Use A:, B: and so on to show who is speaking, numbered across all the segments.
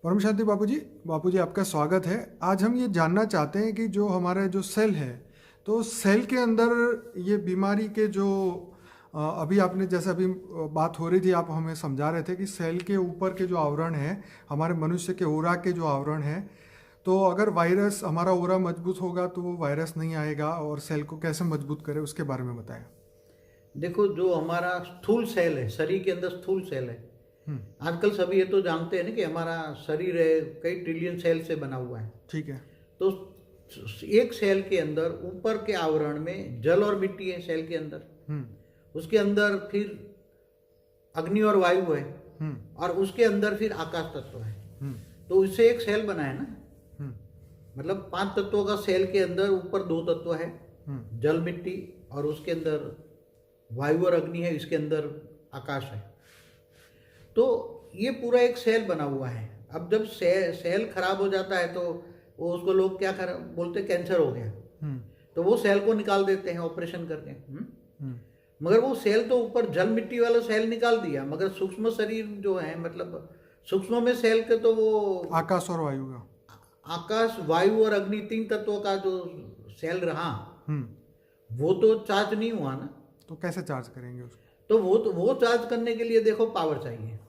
A: परम शांति बापू जी आपका स्वागत है। आज हम ये जानना चाहते हैं कि जो हमारा जो सेल है, तो सेल के अंदर ये बीमारी के जो अभी आपने जैसे अभी बात हो रही थी, आप हमें समझा रहे थे कि सेल के ऊपर के जो आवरण है, हमारे मनुष्य के ओरा के जो आवरण है, तो अगर वायरस हमारा ओरा मजबूत होगा तो वो वायरस नहीं आएगा, और सेल को कैसे मजबूत करे उसके बारे में बताएं।
B: देखो, जो हमारा स्थूल सेल है, शरीर के अंदर स्थूल सेल है। आजकल सभी ये तो जानते हैं ना कि हमारा शरीर है कई ट्रिलियन सेल से बना हुआ है।
A: ठीक है।
B: तो एक सेल के अंदर ऊपर के आवरण में जल और मिट्टी है सेल के अंदर। उसके अंदर फिर अग्नि और वायु है, और उसके अंदर फिर आकाश तत्व है। तो इससे एक सेल बना है ना। मतलब 5 तत्वों का सेल के अंदर ऊपर 2 तत्व है, जल मिट्टी, और उसके अंदर वायु और अग्नि है, इसके अंदर आकाश है। तो ये पूरा एक सेल बना हुआ है। अब जब सेल खराब हो जाता है तो वो उसको लोग क्या बोलते हैं, कैंसर हो गया। तो वो सेल को निकाल देते हैं ऑपरेशन करके। मगर वो सेल तो ऊपर जल मिट्टी वाला सेल निकाल दिया, मगर सूक्ष्म शरीर जो है, मतलब सूक्ष्म में सेल के तो वो
A: आकाश और वायु का,
B: आकाश वायु और अग्नि 3 तत्वों का जो सेल रहा, वो तो चार्ज नहीं हुआ ना।
A: तो कैसे चार्ज करेंगे उसको?
B: तो वो चार्ज करने के लिए देखो पावर चाहिए।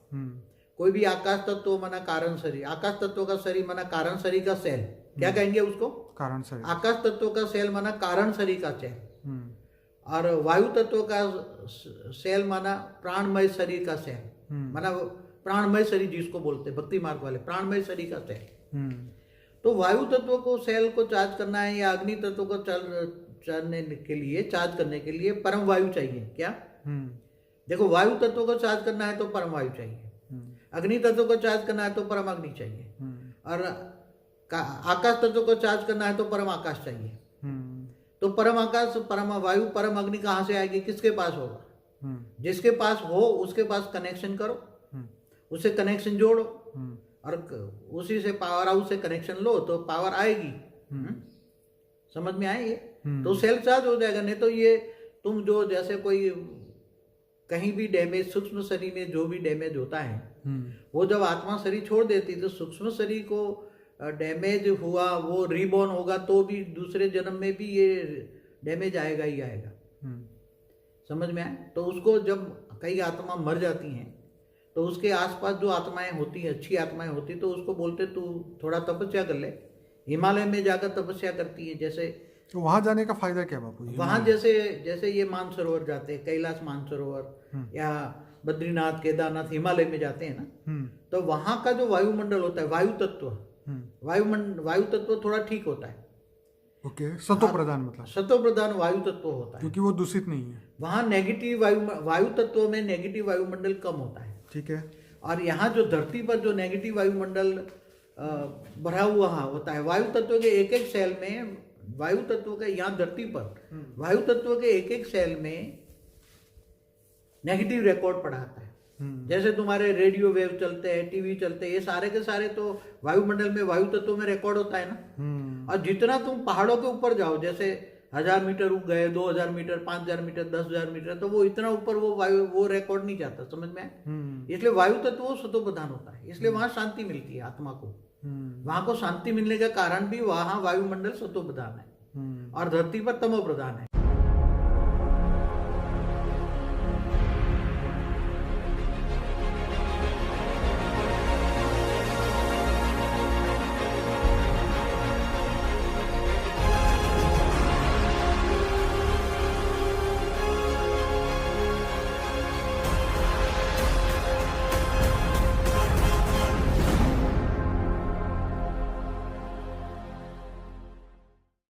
B: कोई भी आकाश तत्व माना कारण शरीर, आकाश तत्व का शरीर माना कारण शरीर का सेल, क्या कहेंगे उसको? कारण शरीर। आकाश तत्व का सेल माना कारण शरीर का सेल, और वायु तत्व का सेल माना प्राणमय शरीर का सेल, माना प्राणमय शरीर जिसको बोलते भक्ति मार्ग वाले, प्राणमय शरीर का सेल। तो वायु तत्व को सेल को चार्ज करना है, या अग्नि तत्व को चार्ज करने के लिए परम वायु चाहिए। क्या? देखो, वायु तत्व को चार्ज करना है तो परम वायु चाहिए, अग्नि तत्व को चार्ज करना है तो परम अग्नि चाहिए, और आकाश तत्व को चार्ज करना है तो परम आकाश चाहिए। तो परम आकाश, परम वायु, परम अग्नि कहाँ से आएगी? किसके पास होगा? जिसके पास हो उसके पास कनेक्शन करो, उससे कनेक्शन जोड़ो, और उसी से पावर हाउस से कनेक्शन लो तो पावर आएगी। समझ में आए ये? तो सेल चार्ज हो जाएगा। नहीं तो ये तुम जो जैसे कोई कहीं भी डैमेज, सूक्ष्म शरीर में जो भी डैमेज होता है, वो जब आत्मा शरीर छोड़ देती तो सूक्ष्म शरीर को डैमेज हुआ, वो रीबॉर्न होगा तो भी दूसरे जन्म में भी ये डैमेज आएगा ही आएगा। समझ में आए? तो उसको जब कई आत्मा मर जाती हैं तो उसके आसपास जो आत्माएं होती हैं, अच्छी आत्माएं होती, तो उसको बोलते तू थोड़ा तपस्या कर ले। हिमालय में जाकर तपस्या करती है। जैसे
A: तो वहां जाने का फायदा क्या बापू?
B: वहां जैसे ये मानसरोवर जाते हैं, कैलाश मानसरोवर या बद्रीनाथ, केदारनाथ, हिमालय में जाते हैं ना, तो वहां का जो वायुमंडल होता है, वायु तत्व थोड़ा ठीक होता है।
A: ओके। सतो प्रधान, मतलब
B: सतो प्रधान वायु तत्व होता है,
A: क्योंकि वो दूषित नहीं है।
B: वहां नेगेटिव वायु तत्व में नेगेटिव वायुमंडल कम होता है।
A: ठीक है।
B: और यहाँ जो धरती पर जो नेगेटिव वायुमंडल भरा हुआ होता है, वायु तत्व के एक एक सेल में, वायु तत्व के यहाँ धरती पर वायु तत्व के एक एक सेल में नेगेटिव रिकॉर्ड पढ़ाता है। जैसे तुम्हारे रेडियो वेव चलते हैं, टीवी चलते हैं, ये सारे के सारे तो वायुमंडल में, वायु तत्व में रिकॉर्ड होता है ना। और जितना तुम पहाड़ों के ऊपर जाओ, जैसे 1000 मीटर ऊपर गए, 2000 मीटर, 5000 मीटर, 10,000 मीटर, तो वो इतना ऊपर वो रिकॉर्ड नहीं जाता। समझ में आए? इसलिए वायु तत्व वो सतो प्रधान होता है, इसलिए वहां शांति मिलती है आत्मा को। वहां को शांति मिलने का कारण भी वहां वायुमंडल सतो प्रधान है और धरती पर तमो प्रधान है।